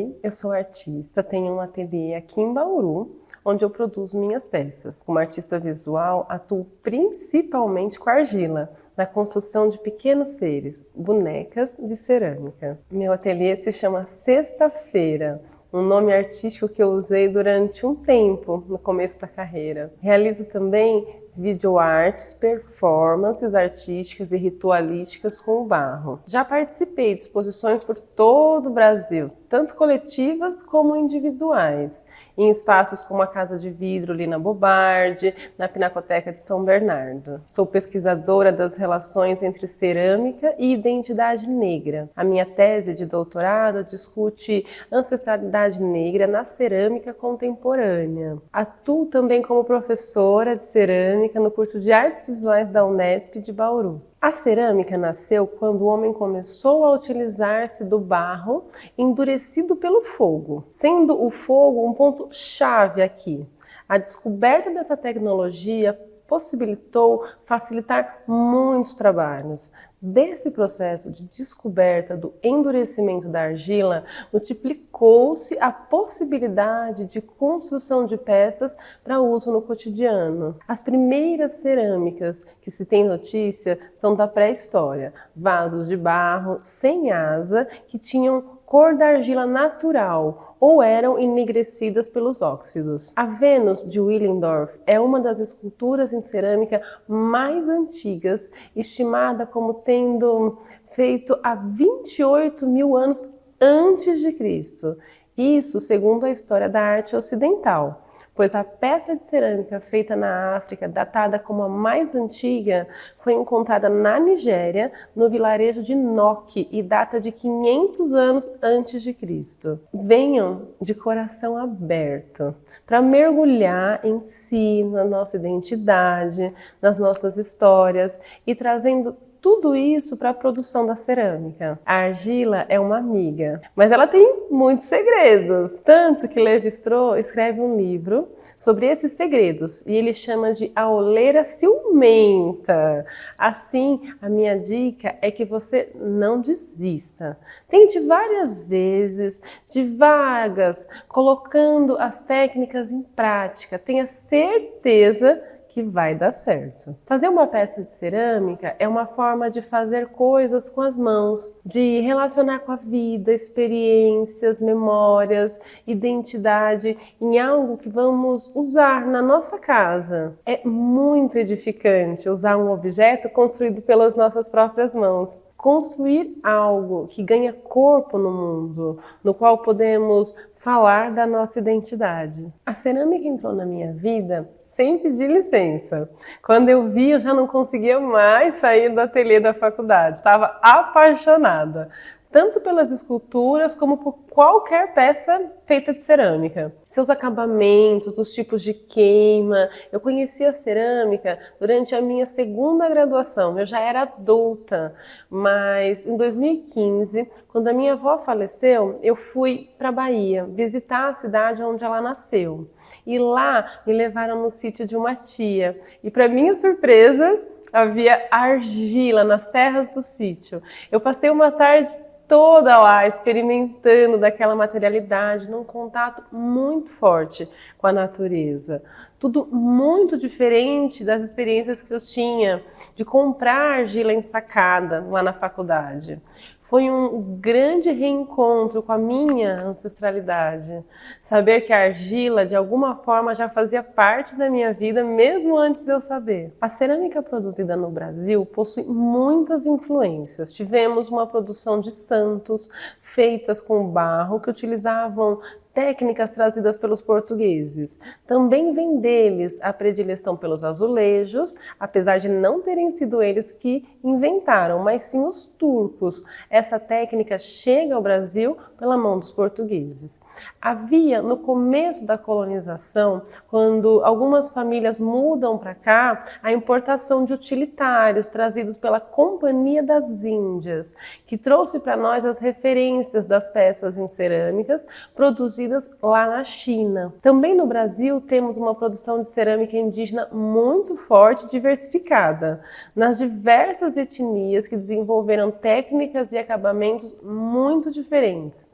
Oi, eu sou artista, tenho um ateliê aqui em Bauru, onde eu produzo minhas peças. Como artista visual, atuo principalmente com argila, na construção de pequenos seres, bonecas de cerâmica. Meu ateliê se chama Sexta-feira, um nome artístico que eu usei durante um tempo no começo da carreira. Realizo também videoartes, performances artísticas e ritualísticas com o barro. Já participei de exposições por todo o Brasil, tanto coletivas como individuais, em espaços como a Casa de Vidro Lina Bobardi, na Pinacoteca de São Bernardo. Sou pesquisadora das relações entre cerâmica e identidade negra. A minha tese de doutorado discute ancestralidade negra na cerâmica contemporânea. Atuo também como professora de cerâmica no curso de Artes Visuais da Unesp de Bauru. A cerâmica nasceu quando o homem começou a utilizar-se do barro endurecido pelo fogo, sendo o fogo um ponto-chave aqui. A descoberta dessa tecnologia possibilitou facilitar muitos trabalhos. Desse processo de descoberta do endurecimento da argila, multiplicou-se a possibilidade de construção de peças para uso no cotidiano. As primeiras cerâmicas que se tem notícia são da pré-história, vasos de barro sem asa que tinham cor da argila natural ou eram enegrecidas pelos óxidos. A Vênus de Willendorf é uma das esculturas em cerâmica mais antigas, estimada como tendo feito há 28 mil anos antes de Cristo. Isso segundo a história da arte ocidental, pois a peça de cerâmica feita na África, datada como a mais antiga, foi encontrada na Nigéria, no vilarejo de Nok, e data de 500 anos antes de Cristo. Venham de coração aberto para mergulhar em si, na nossa identidade, nas nossas histórias e trazendo tudo isso para a produção da cerâmica. A argila é uma amiga, mas ela tem muitos segredos. Tanto que Lévi-Strauss escreve um livro sobre esses segredos e ele chama de A Oleira Ciumenta. Assim, a minha dica é que você não desista. Tente várias vezes, devagar, colocando as técnicas em prática. Tenha certeza que vai dar certo. Fazer uma peça de cerâmica é uma forma de fazer coisas com as mãos, de relacionar com a vida, experiências, memórias, identidade em algo que vamos usar na nossa casa. É muito edificante usar um objeto construído pelas nossas próprias mãos. Construir algo que ganha corpo no mundo, no qual podemos falar da nossa identidade. A cerâmica entrou na minha vida sem pedir licença. Quando eu vi, eu já não conseguia mais sair do ateliê da faculdade. Estava apaixonada, tanto pelas esculturas como por qualquer peça feita de cerâmica. Seus acabamentos, os tipos de queima. Eu conheci a cerâmica durante a minha segunda graduação. Eu já era adulta, mas em 2015, quando a minha avó faleceu, eu fui para a Bahia visitar a cidade onde ela nasceu. E lá me levaram no sítio de uma tia. E para minha surpresa, havia argila nas terras do sítio. Eu passei uma tarde toda lá, experimentando daquela materialidade, num contato muito forte com a natureza. Tudo muito diferente das experiências que eu tinha de comprar argila ensacada lá na faculdade. Foi um grande reencontro com a minha ancestralidade. Saber que a argila, de alguma forma, já fazia parte da minha vida, mesmo antes de eu saber. A cerâmica produzida no Brasil possui muitas influências. Tivemos uma produção de santos feitas com barro, que utilizavam técnicas trazidas pelos portugueses. Também vem deles a predileção pelos azulejos, apesar de não terem sido eles que inventaram, mas sim os turcos. Essa técnica chega ao Brasil pela mão dos portugueses. Havia, no começo da colonização, quando algumas famílias mudam para cá, a importação de utilitários trazidos pela Companhia das Índias, que trouxe para nós as referências das peças em cerâmicas produzidas lá na China. Também no Brasil temos uma produção de cerâmica indígena muito forte e diversificada, nas diversas etnias que desenvolveram técnicas e acabamentos muito diferentes.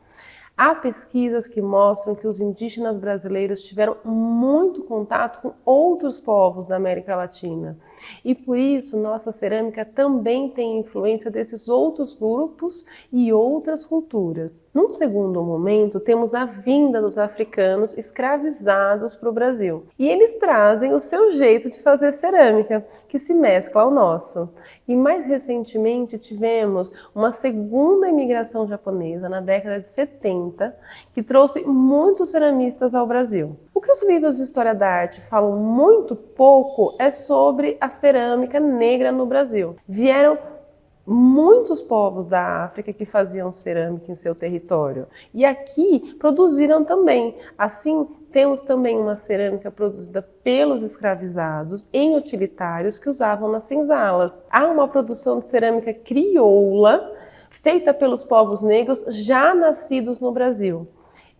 Há pesquisas que mostram que os indígenas brasileiros tiveram muito contato com outros povos da América Latina. E por isso nossa cerâmica também tem influência desses outros grupos e outras culturas. Num segundo momento, temos a vinda dos africanos escravizados para o Brasil. E eles trazem o seu jeito de fazer cerâmica, que se mescla ao nosso. E mais recentemente tivemos uma segunda imigração japonesa na década de 70, que trouxe muitos ceramistas ao Brasil. O que os livros de história da arte falam muito pouco é sobre a cerâmica negra no Brasil. Vieram muitos povos da África que faziam cerâmica em seu território e aqui produziram também. Assim, temos também uma cerâmica produzida pelos escravizados em utilitários que usavam nas senzalas. Há uma produção de cerâmica crioula feita pelos povos negros já nascidos no Brasil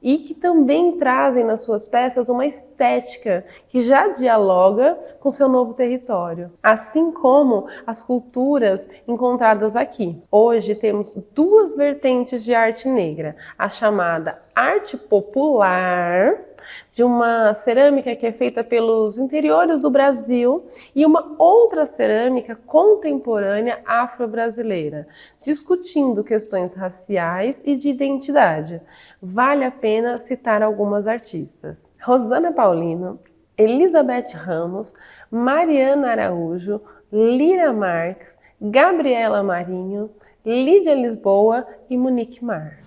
e que também trazem nas suas peças uma estética que já dialoga com seu novo território, assim como as culturas encontradas aqui. Hoje temos duas vertentes de arte negra, a chamada arte popular, de uma cerâmica que é feita pelos interiores do Brasil, e uma outra cerâmica contemporânea afro-brasileira, discutindo questões raciais e de identidade. Vale a pena citar algumas artistas: Rosana Paulino, Elizabeth Ramos, Mariana Araújo, Lira Marques, Gabriela Marinho, Lídia Lisboa e Monique Mar.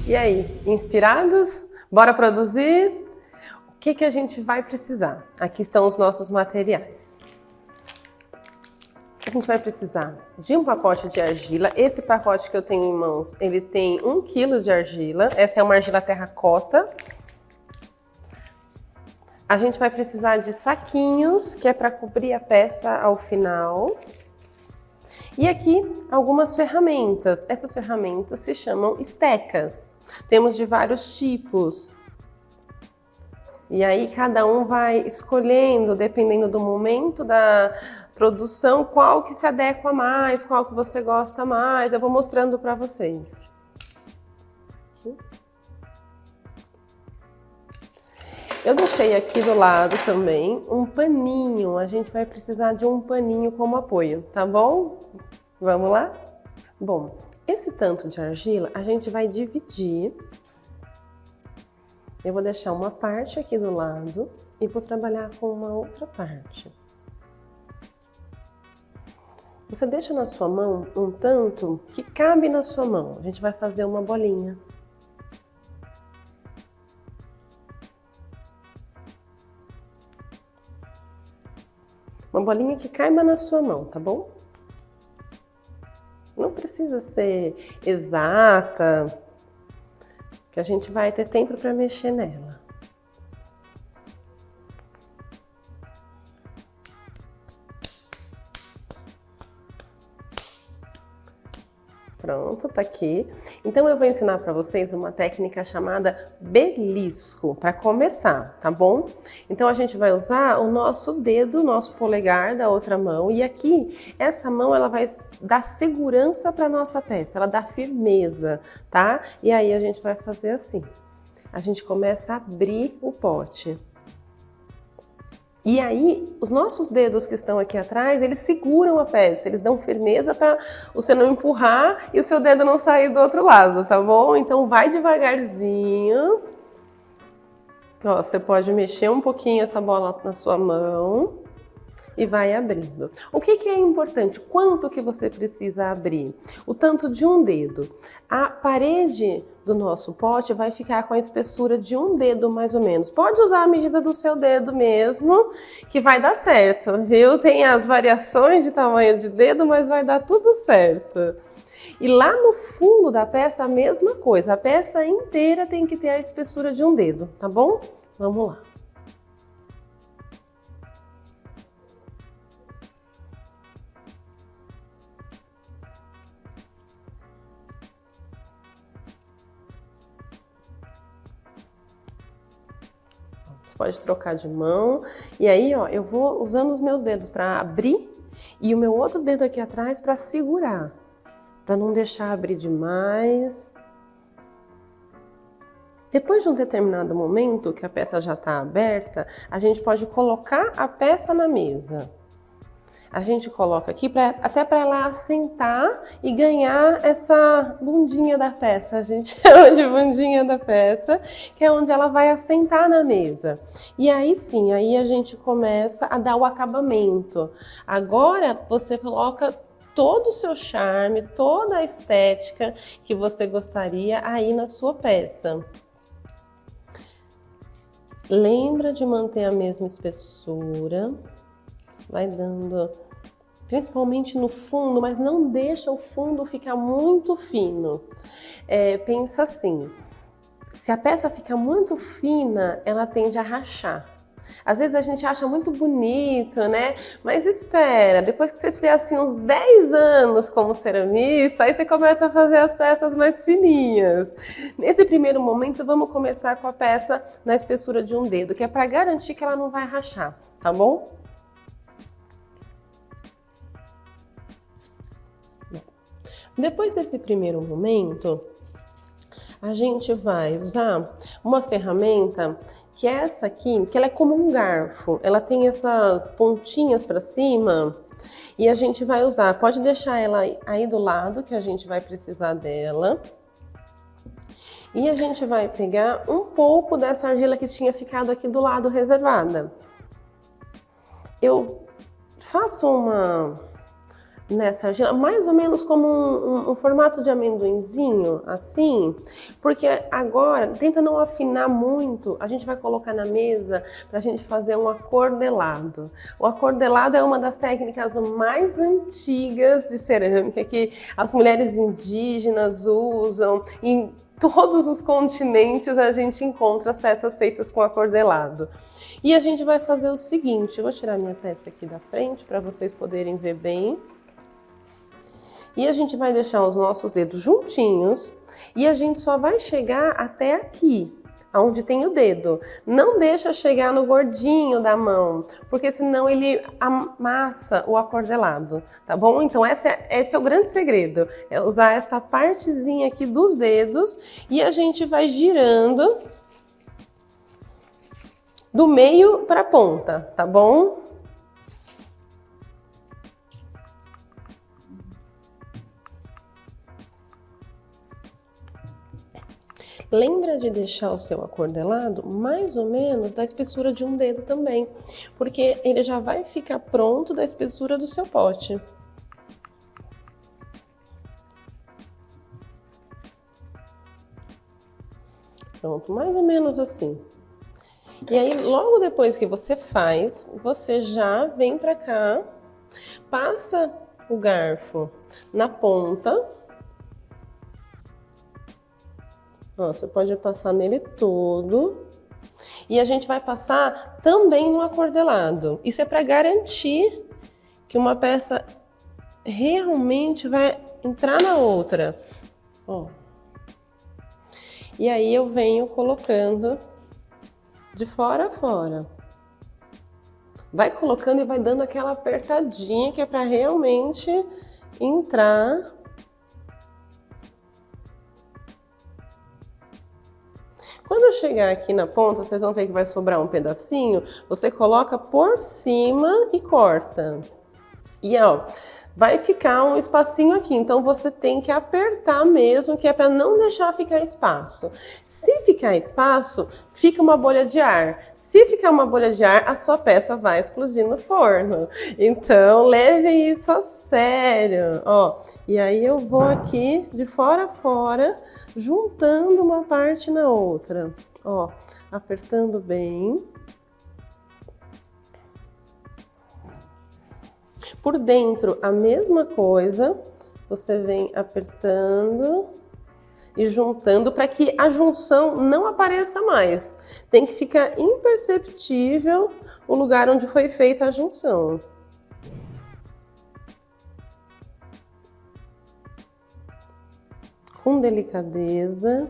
E aí, inspirados? Bora produzir? O que a gente vai precisar? Aqui estão os nossos materiais. A gente vai precisar de um pacote de argila. Esse pacote que eu tenho em mãos, ele tem 1 kg de argila. Essa é uma argila terracota. A gente vai precisar de saquinhos, que é para cobrir a peça ao final. E aqui algumas ferramentas. Essas ferramentas se chamam estecas. Temos de vários tipos. E aí cada um vai escolhendo, dependendo do momento da produção, qual que se adequa mais, qual que você gosta mais. Eu vou mostrando para vocês. Aqui. Eu deixei aqui do lado também um paninho. A gente vai precisar de um paninho como apoio, tá bom? Vamos lá? Bom, esse tanto de argila a gente vai dividir. Eu vou deixar uma parte aqui do lado e vou trabalhar com uma outra parte. Você deixa na sua mão um tanto que cabe na sua mão. A gente vai fazer uma bolinha. Uma bolinha que caiba na sua mão, tá bom? Não precisa ser exata, que a gente vai ter tempo para mexer nela. Pronto, tá aqui. Então eu vou ensinar para vocês uma técnica chamada belisco, para começar, tá bom? Então a gente vai usar o nosso dedo, nosso polegar da outra mão, e aqui, essa mão ela vai dar segurança para nossa peça, ela dá firmeza, tá? E aí a gente vai fazer assim. A gente começa a abrir o pote. E aí, os nossos dedos que estão aqui atrás, eles seguram a peça, eles dão firmeza para você não empurrar e o seu dedo não sair do outro lado, tá bom? Então vai devagarzinho. Ó, você pode mexer um pouquinho essa bola na sua mão e vai abrindo. O que é importante? Quanto que você precisa abrir? O tanto de um dedo. A parede do nosso pote vai ficar com a espessura de um dedo mais ou menos. Pode usar a medida do seu dedo mesmo, que vai dar certo, viu? Tem as variações de tamanho de dedo, mas vai dar tudo certo. E lá no fundo da peça a mesma coisa. A peça inteira tem que ter a espessura de um dedo, tá bom? Vamos lá. Pode trocar de mão. E aí, ó, eu vou usando os meus dedos para abrir e o meu outro dedo aqui atrás para segurar. para não deixar abrir demais. Depois de um determinado momento que a peça já está aberta, a gente pode colocar a peça na mesa. A gente coloca aqui até para ela assentar e ganhar essa bundinha da peça. A gente chama de bundinha da peça, que é onde ela vai assentar na mesa. E aí sim, aí a gente começa a dar o acabamento. Agora você coloca todo o seu charme, toda a estética que você gostaria aí na sua peça. Lembra de manter a mesma espessura. Vai dando, principalmente no fundo, mas não deixa o fundo ficar muito fino. Pensa assim, se a peça fica muito fina, ela tende a rachar. Às vezes a gente acha muito bonito, né? Mas espera, depois que você tiver assim uns 10 anos como ceramista, aí você começa a fazer as peças mais fininhas. Nesse primeiro momento, vamos começar com a peça na espessura de um dedo, que é para garantir que ela não vai rachar, tá bom? Depois desse primeiro momento, a gente vai usar uma ferramenta que é essa aqui, que ela é como um garfo. Ela tem essas pontinhas para cima e a gente vai usar. Pode deixar ela aí do lado, que a gente vai precisar dela. E a gente vai pegar um pouco dessa argila que tinha ficado aqui do lado reservada. Eu faço nessa argila, mais ou menos como um formato de amendoinzinho, assim, porque agora, tenta não afinar muito, a gente vai colocar na mesa para a gente fazer um acordelado. O acordelado é uma das técnicas mais antigas de cerâmica que as mulheres indígenas usam. Em todos os continentes a gente encontra as peças feitas com acordelado. E a gente vai fazer o seguinte, eu vou tirar minha peça aqui da frente para vocês poderem ver bem. E a gente vai deixar os nossos dedos juntinhos e a gente só vai chegar até aqui, onde tem o dedo. Não deixa chegar no gordinho da mão, porque senão ele amassa o acordelado, tá bom? Então esse é o grande segredo, é usar essa partezinha aqui dos dedos e a gente vai girando do meio para a ponta, tá bom? Lembra de deixar o seu acordelado mais ou menos da espessura de um dedo também, porque ele já vai ficar pronto da espessura do seu pote. Pronto, mais ou menos assim. E aí, logo depois que você faz, você já vem pra cá, passa o garfo na ponta. Ó, você pode passar nele todo. E a gente vai passar também no acordelado. Isso é para garantir que uma peça realmente vai entrar na outra. Ó. E aí eu venho colocando de fora a fora. Vai colocando e vai dando aquela apertadinha que é para realmente entrar. Quando eu chegar aqui na ponta, vocês vão ver que vai sobrar um pedacinho, você coloca por cima e corta. E ó, vai ficar um espacinho aqui, então você tem que apertar mesmo, que é para não deixar ficar espaço. Se ficar espaço, fica uma bolha de ar. Se ficar uma bolha de ar, a sua peça vai explodir no forno. Então, leve isso a sério. Ó, e aí eu vou aqui de fora a fora, juntando uma parte na outra. Ó, apertando bem. Por dentro, a mesma coisa, você vem apertando e juntando para que a junção não apareça mais. Tem que ficar imperceptível o lugar onde foi feita a junção. Com delicadeza,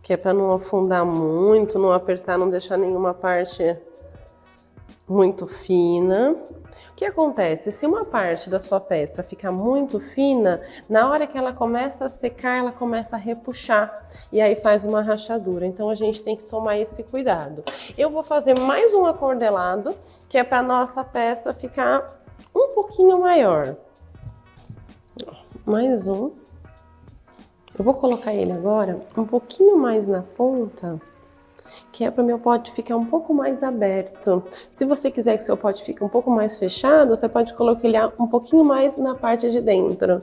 que é para não afundar muito, não apertar, não deixar nenhuma parte muito fina. O que acontece? Se uma parte da sua peça ficar muito fina, na hora que ela começa a secar, ela começa a repuxar e aí faz uma rachadura. Então a gente tem que tomar esse cuidado. Eu vou fazer mais um acordelado, que é para nossa peça ficar um pouquinho maior. Mais um. Eu vou colocar ele agora um pouquinho mais na ponta, que é para o meu pote ficar um pouco mais aberto. Se você quiser que seu pote fique um pouco mais fechado, você pode colocar ele um pouquinho mais na parte de dentro.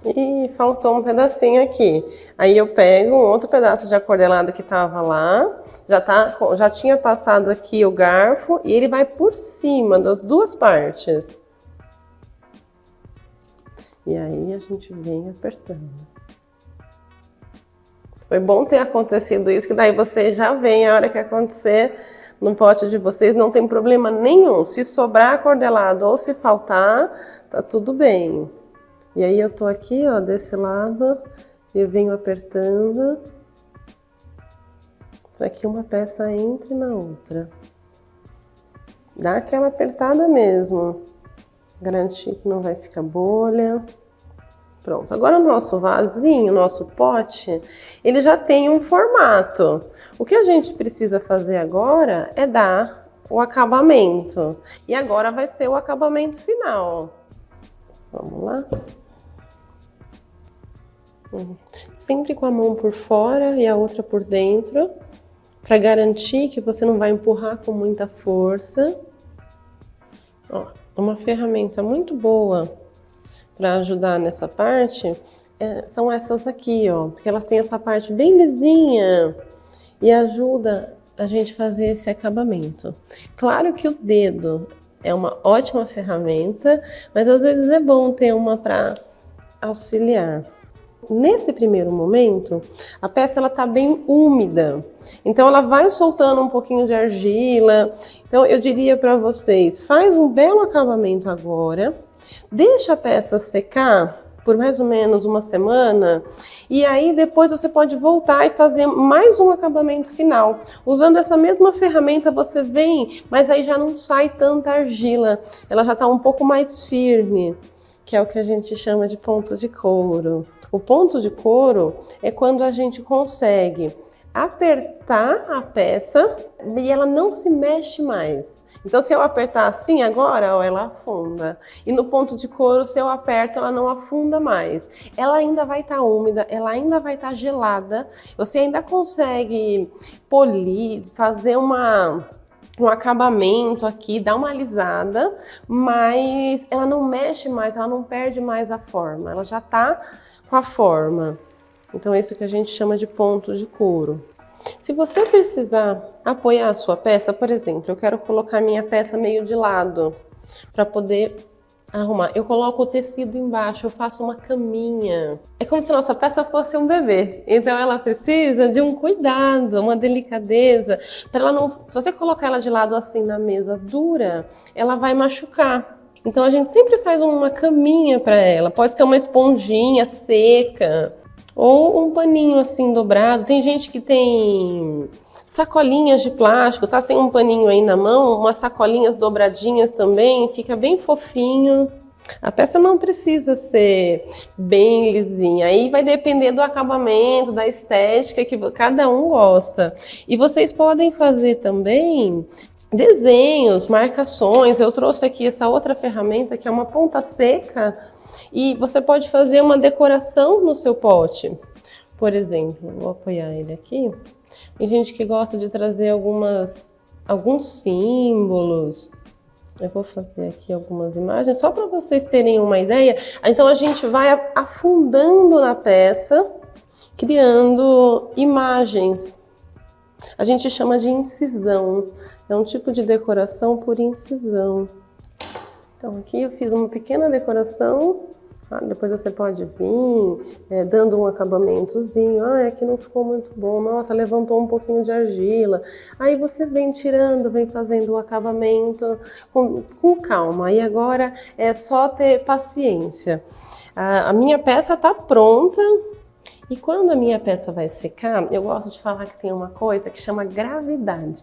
E faltou um pedacinho aqui. Aí eu pego um outro pedaço de acordelado que tava lá, já tinha passado aqui o garfo e ele vai por cima das duas partes. E aí a gente vem apertando. Foi bom ter acontecido isso, que daí você já vem a hora que acontecer no pote de vocês, não tem problema nenhum. Se sobrar acordelado ou se faltar, tá tudo bem. E aí eu tô aqui, ó, desse lado, e eu venho apertando para que uma peça entre na outra. Dá aquela apertada mesmo, garantir que não vai ficar bolha. Pronto, agora o nosso vasinho, nosso pote, ele já tem um formato. O que a gente precisa fazer agora é dar o acabamento. E agora vai ser o acabamento final. Vamos lá? Sempre com a mão por fora e a outra por dentro, para garantir que você não vai empurrar com muita força. Ó, uma ferramenta muito boa para ajudar nessa parte são essas aqui, ó, porque elas têm essa parte bem lisinha e ajuda a gente fazer esse acabamento. Claro que o dedo é uma ótima ferramenta, mas às vezes é bom ter uma para auxiliar. Nesse primeiro momento, a peça ela tá bem úmida, então ela vai soltando um pouquinho de argila. Então eu diria para vocês, faz um belo acabamento agora, deixa a peça secar por mais ou menos uma semana e aí depois você pode voltar e fazer mais um acabamento final. Usando essa mesma ferramenta você vem, mas aí já não sai tanta argila, ela já tá um pouco mais firme, que é o que a gente chama de ponto de couro. O ponto de couro é quando a gente consegue apertar a peça e ela não se mexe mais. Então, se eu apertar assim agora, ó, ela afunda. E no ponto de couro, se eu aperto, ela não afunda mais. Ela ainda vai estar úmida, ela ainda vai estar gelada. Você ainda consegue polir, fazer um acabamento aqui, dar uma alisada, mas ela não mexe mais, ela não perde mais a forma. Ela já tá com a forma. Então, é isso que a gente chama de ponto de couro. Se você precisar apoiar a sua peça, por exemplo, eu quero colocar minha peça meio de lado para poder arrumar. Eu coloco o tecido embaixo, eu faço uma caminha. É como se nossa peça fosse um bebê. Então ela precisa de um cuidado, uma delicadeza, para ela não, se você colocar ela de lado assim na mesa dura, ela vai machucar. Então a gente sempre faz uma caminha para ela. Pode ser uma esponjinha seca ou um paninho assim dobrado. Tem gente que tem sacolinhas de plástico, tá sem um paninho aí na mão, umas sacolinhas dobradinhas também, fica bem fofinho. A peça não precisa ser bem lisinha, aí vai depender do acabamento, da estética que cada um gosta. E vocês podem fazer também desenhos, marcações. Eu trouxe aqui essa outra ferramenta que é uma ponta seca e você pode fazer uma decoração no seu pote. Por exemplo, vou apoiar ele aqui. Tem gente que gosta de trazer alguns símbolos. Eu vou fazer aqui algumas imagens só para vocês terem uma ideia. Então a gente vai afundando na peça, criando imagens. A gente chama de incisão. É um tipo de decoração por incisão. Então aqui eu fiz uma pequena decoração Depois você pode vir dando um acabamentozinho. Aqui não ficou muito bom. Nossa, levantou um pouquinho de argila. Aí você vem tirando, vem fazendo o acabamento com calma. E agora é só ter paciência. A minha peça tá pronta. E quando a minha peça vai secar, eu gosto de falar que tem uma coisa que chama gravidade.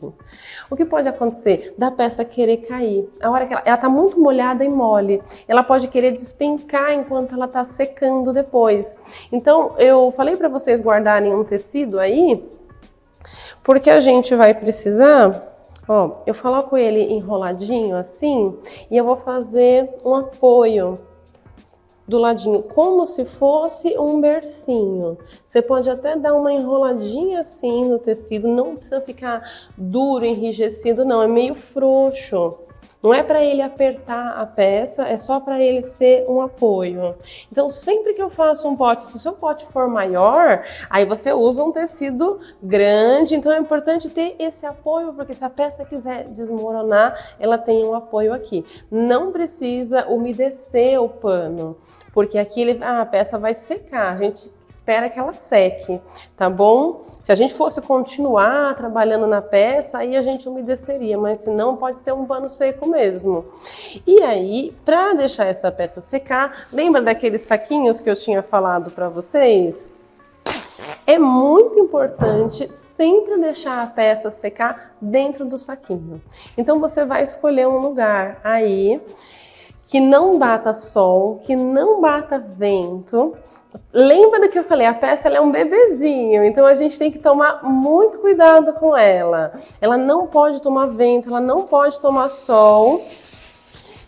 O que pode acontecer? Da peça querer cair. A hora que ela tá muito molhada e mole, ela pode querer despencar enquanto ela tá secando depois. Então, eu falei para vocês guardarem um tecido aí, porque a gente vai precisar... eu coloco ele enroladinho assim e eu vou fazer um apoio do ladinho, como se fosse um bercinho. Você pode até dar uma enroladinha assim no tecido, não precisa ficar duro, enrijecido, não, é meio frouxo. Não é para ele apertar a peça, é só para ele ser um apoio. Então, sempre que eu faço um pote, se o seu pote for maior, aí você usa um tecido grande, então é importante ter esse apoio, porque se a peça quiser desmoronar, ela tem um apoio aqui. Não precisa umedecer o pano, porque aqui a peça vai secar, a gente espera que ela seque, tá bom? Se a gente fosse continuar trabalhando na peça, aí a gente umedeceria, mas se não, pode ser um pano seco mesmo. E aí, para deixar essa peça secar, lembra daqueles saquinhos que eu tinha falado para vocês? É muito importante sempre deixar a peça secar dentro do saquinho. Então você vai escolher um lugar aí que não bata sol, que não bata vento. Lembra do que eu falei, a peça ela é um bebezinho, então a gente tem que tomar muito cuidado com ela. Ela não pode tomar vento, ela não pode tomar sol.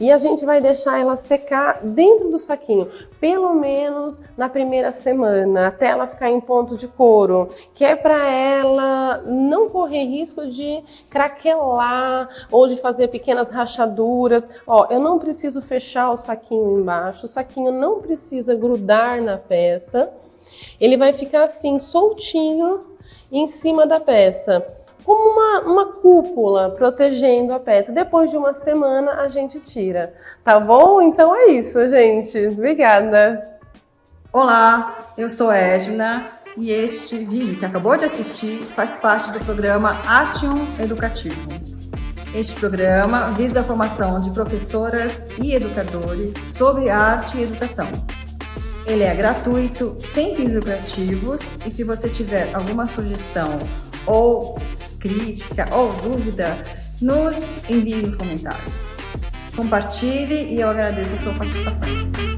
E a gente vai deixar ela secar dentro do saquinho, pelo menos na primeira semana, até ela ficar em ponto de couro, que é para ela não correr risco de craquelar ou de fazer pequenas rachaduras. Eu não preciso fechar o saquinho embaixo, o saquinho não precisa grudar na peça, ele vai ficar assim, soltinho em cima da peça, como uma cúpula protegendo a peça. Depois de uma semana a gente tira, tá bom? Então é isso, gente. Obrigada! Olá, eu sou Edna e este vídeo que acabou de assistir faz parte do programa Artium Educativo. Este programa visa a formação de professoras e educadores sobre arte e educação. Ele é gratuito, sem fins lucrativos, e se você tiver alguma sugestão ou crítica ou dúvida, nos envie nos comentários. Compartilhe e eu agradeço a sua participação.